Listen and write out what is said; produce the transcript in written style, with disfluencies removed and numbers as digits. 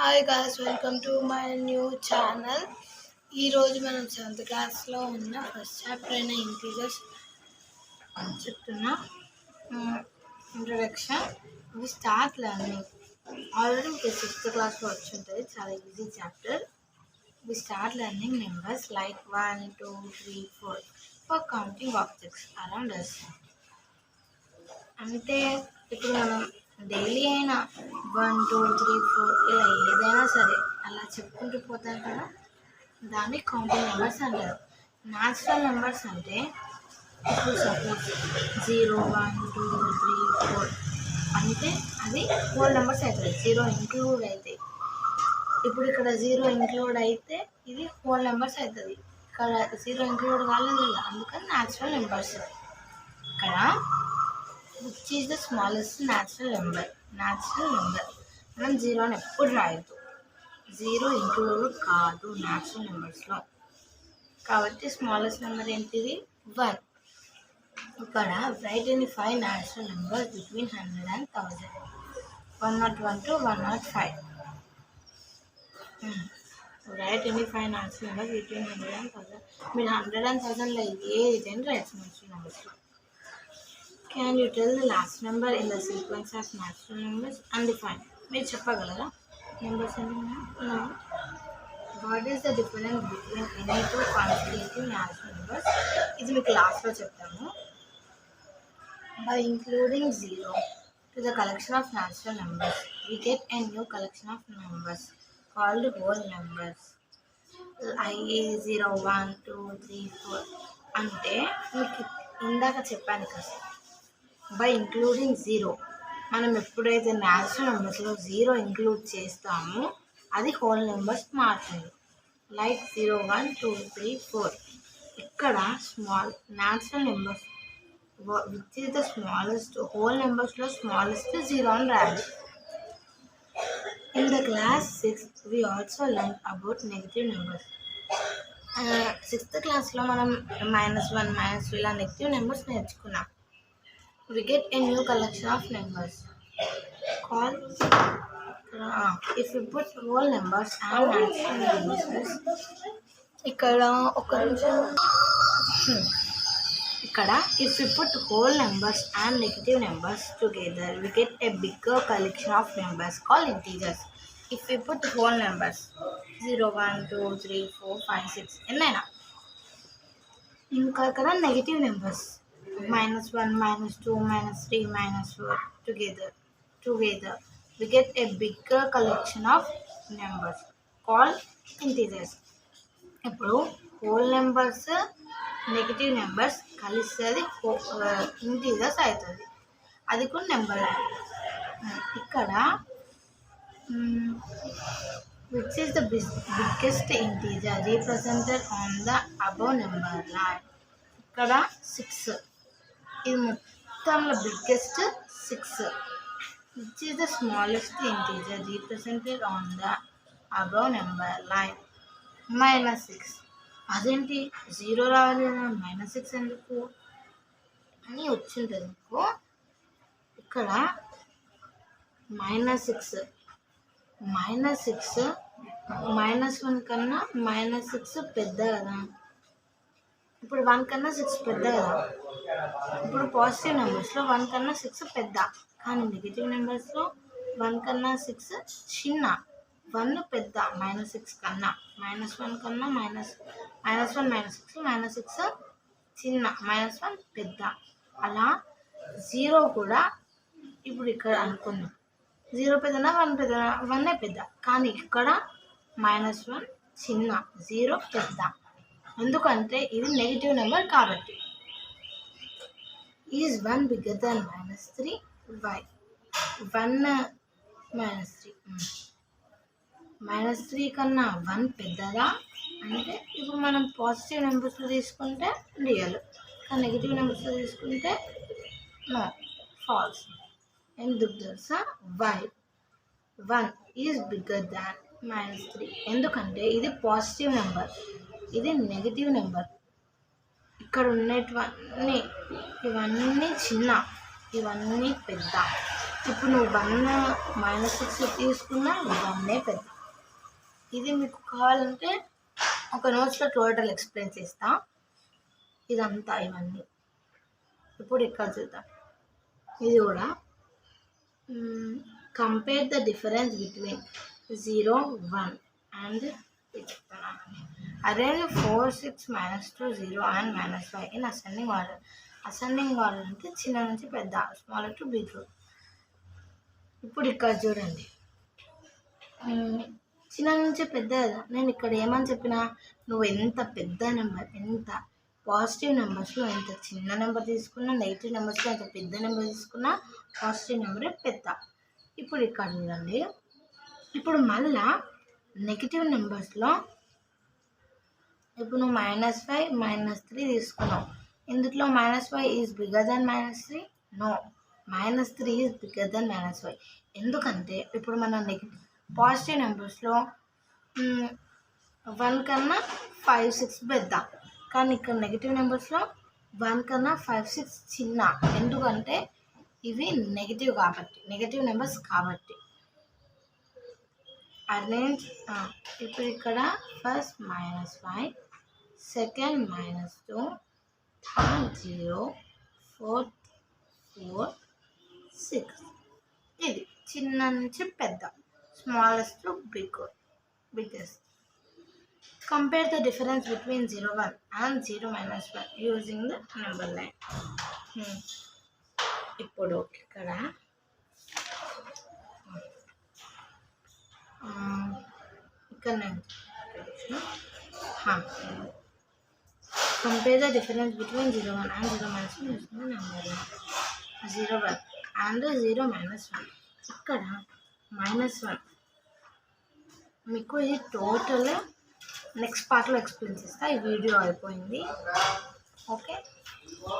Hi guys, welcome to my new channel. ఈరోజు మనం 7th క్లాస్లో ఉన్న ఫస్ట్ చాప్టర్ అయిన ఇంటీజర్స్ చెప్తున్నా. Introduction. We start learning. Already మీకు 6th క్లాస్లో వచ్చి ఉంటుంది. చాలా easy chapter. We start learning numbers like 1, 2, 3, 4 for counting objects around us. అంటే ఇప్పుడు మనం డైలీ అయినా 1, 2, 3, 4 ఇలా ఏదైనా సరే అలా చెప్పుకుంటూ పోతాం కదా, దాన్ని కౌంటింగ్ నెంబర్స్ అంటారు. న్యాచురల్ నెంబర్స్ అంటే ఇప్పుడు సపోజ్ 0, 1, 2, 3, 4 అంటే అది హోల్ నెంబర్స్ అవుతుంది. 0 ఇంక్లూడ్ అయితే, ఇప్పుడు ఇక్కడ 0 ఇంక్లూడ్ అయితే ఇది హోల్ నెంబర్స్ అవుతుంది. ఇక్కడ 0 ఇంక్లూడ్ కాలేదు కదా, అందుకని న్యాచురల్ నెంబర్స్. ఇక్కడ which is the smallest natural number. మనం 0ని ఎప్పుడు రాయొద్దు. 0 ఇంక్లూడ్ కాదు న్యాచురల్ నెంబర్స్లో. కాబట్టి స్మాలెస్ట్ నెంబర్ ఏంటిది? 1. ఇక్కడ right any 5 natural numbers between 100 and 1000. 101 to 105. Right any 5 natural numbers between 100 and 1000. మీరు 100 and 1000లో ఏదైనా రాయొచ్చు natural నెంబర్స్లో. Can you tell the last number in the sequence of natural numbers? Undefined. మీరు చెప్పగలరా numbers అన్ని? No. What is the difference between any two consecutive natural numbers? ఇది మీకు లాస్ట్లో చెప్తాము. By including 0 to the collection of natural numbers, we get a new collection of numbers called whole numbers. i 0, 1, 2, 3, 4 అంటే మీకు ఇందాక చెప్పాను కదా, బై ఇంక్లూడింగ్ 0 మనం ఎప్పుడైతే న్యాచురల్ నెంబర్స్లో 0 ఇంక్లూడ్ చేస్తామో అది హోల్ నెంబర్స్ మారుతుంది. లైక్ 0, 1, 2, 3, 4. ఇక్కడ small natural numbers which is the smallest, whole నెంబర్స్లో స్మాలెస్ట్ 0 అని రాయాలి. In the class 6 we also learn about negative numbers. 6th క్లాస్లో మనం -1, -2 ఇలా నెగిటివ్ నెంబర్స్ నేర్చుకున్నాం. We get a new collection of numbers called if you put whole numbers and natural numbers. ఇక్కడ if you put whole numbers and negative numbers together, we get a bigger collection of numbers called integers. If you put whole numbers 0, 1, 2, 3, 4, 5, 6 ఎన్నైనా, ఇంకా ఇక్కడ negative numbers -1, -2, -3, -4 together we get a bigger collection of numbers called integers. ఇప్పుడు whole numbers negative numbers కలిస్తే అది integers అవుతుంది. అది కూడా number. ఇక్కడ which is the biggest integer represented on the above number line. ఇక్కడ 6. ఇది మొత్తంలో biggest 6. Which is the smallest integer రీప్రజెంటెడ్ on the above number line. -6. అదేంటి 0 రావాలి కదా, -6 ఎందుకు అని వచ్చింటుంది మీకు. ఇక్కడ -6 -1 కన్నా -6 పెద్ద కదా. ఇప్పుడు 1 కన్నా 6 పెద్ద కదా. ఇప్పుడు పాజిటివ్ నెంబర్స్లో 1 కన్నా 6 పెద్ద, కానీ నెగిటివ్ నెంబర్స్లో 1 కన్నా 6 చిన్న. 1 పెద్ద -6 కన్నా, -1 కన్నా -1, -6 చిన్న, -1 పెద్ద. అలా 0 కూడా ఇప్పుడు ఇక్కడ అనుకుందాం, 0 పెద్దనా 1 పెద్దనా? 1 పెద్ద, కానీ ఇక్కడ -1 చిన్న, 0 పెద్ద. ఎందుకంటే ఇది నెగిటివ్ నెంబర్ కాబట్టి. Is 1 bigger than -3? వై? 1 -3 కన్నా 1 పెద్దదా అంటే, ఇప్పుడు మనం పాజిటివ్ నెంబర్స్లో తీసుకుంటే రియల్, కానీ నెగిటివ్ నెంబర్స్లో తీసుకుంటే నో, ఫాల్స్. ఎందుకు తెలుసా? వై 1 ఈజ్ బిగ్గర్ దాన్ -3 ఎందుకంటే ఇది పాజిటివ్ నెంబర్, ఇది నెగిటివ్ నెంబర్. ఇక్కడ ఉన్నటువంటి ఇవన్నీ చిన్న, ఇవన్నీ పెద్ద. ఇప్పుడు నువ్వు 1 -6 తీసుకున్నా 1 పెద్ద. ఇది మీకు కావాలంటే ఒక నోట్స్లో టోటల్ ఎక్స్ప్లెయిన్ చేస్తా. ఇదంతా ఇవన్నీ ఇప్పుడు ఇక్కడ చూద్దాం. ఇది కూడా compare the difference between 0, 1 and arrange 4, 6, -2, 0 and -5 in ascending order. Ascending order అంటే చిన్న నుంచి పెద్ద, స్మాలర్ టు బిగ్. ఇప్పుడు ఇక్కడ చూడండి, చిన్న నుంచి పెద్ద కదా. నేను ఇక్కడ ఏమని చెప్పినా, నువ్వు ఎంత పెద్ద నెంబర్, ఎంత పాజిటివ్ నెంబర్స్లో ఎంత చిన్న నెంబర్ తీసుకున్నా, నెగిటివ్ నెంబర్స్లో ఎంత పెద్ద నెంబర్ తీసుకున్నా పాజిటివ్ నెంబరే పెద్ద. ఇప్పుడు ఇక్కడ చూడండి, ఇప్పుడు మళ్ళా నెగిటివ్ నెంబర్స్లో ఇప్పుడు నువ్వు -5, -3 తీసుకున్నావు. ఇందులో -5 is bigger than -3? No, -3 is bigger than -5. ఎందుకంటే ఇప్పుడు మన పాజిటివ్ నెంబర్స్లో 1 కన్నా 5, 6 పెద్ద, కానీ ఇక్కడ నెగిటివ్ నెంబర్స్లో 1 కన్నా 5, 6 చిన్న. ఎందుకంటే ఇవి నెగిటివ్ కాబట్టి, నెగిటివ్ నెంబర్స్ కాబట్టి. అరేంజ్ ఇప్పుడు ఇక్కడ ఫస్ట్ -5, సెకండ్ -2, థర్డ్ 0, ఫోర్త్ 4, 6. ఇది చిన్న నుంచి పెద్ద, smallest to biggest. Compare the difference between 0, 1 and 0, -1 using the number line. ఇప్పుడు ఇక్కడ నేను compare the difference between 0, 1 and 0, -1 using the number line. 0, 1 and 0, -1. ఇక్కడ -1 మీకు ఇది టోటల్ నెక్స్ట్ పార్ట్లో ఎక్స్ప్లెయిన్ చేస్తా. ఈ వీడియో అయిపోయింది. ఓకే.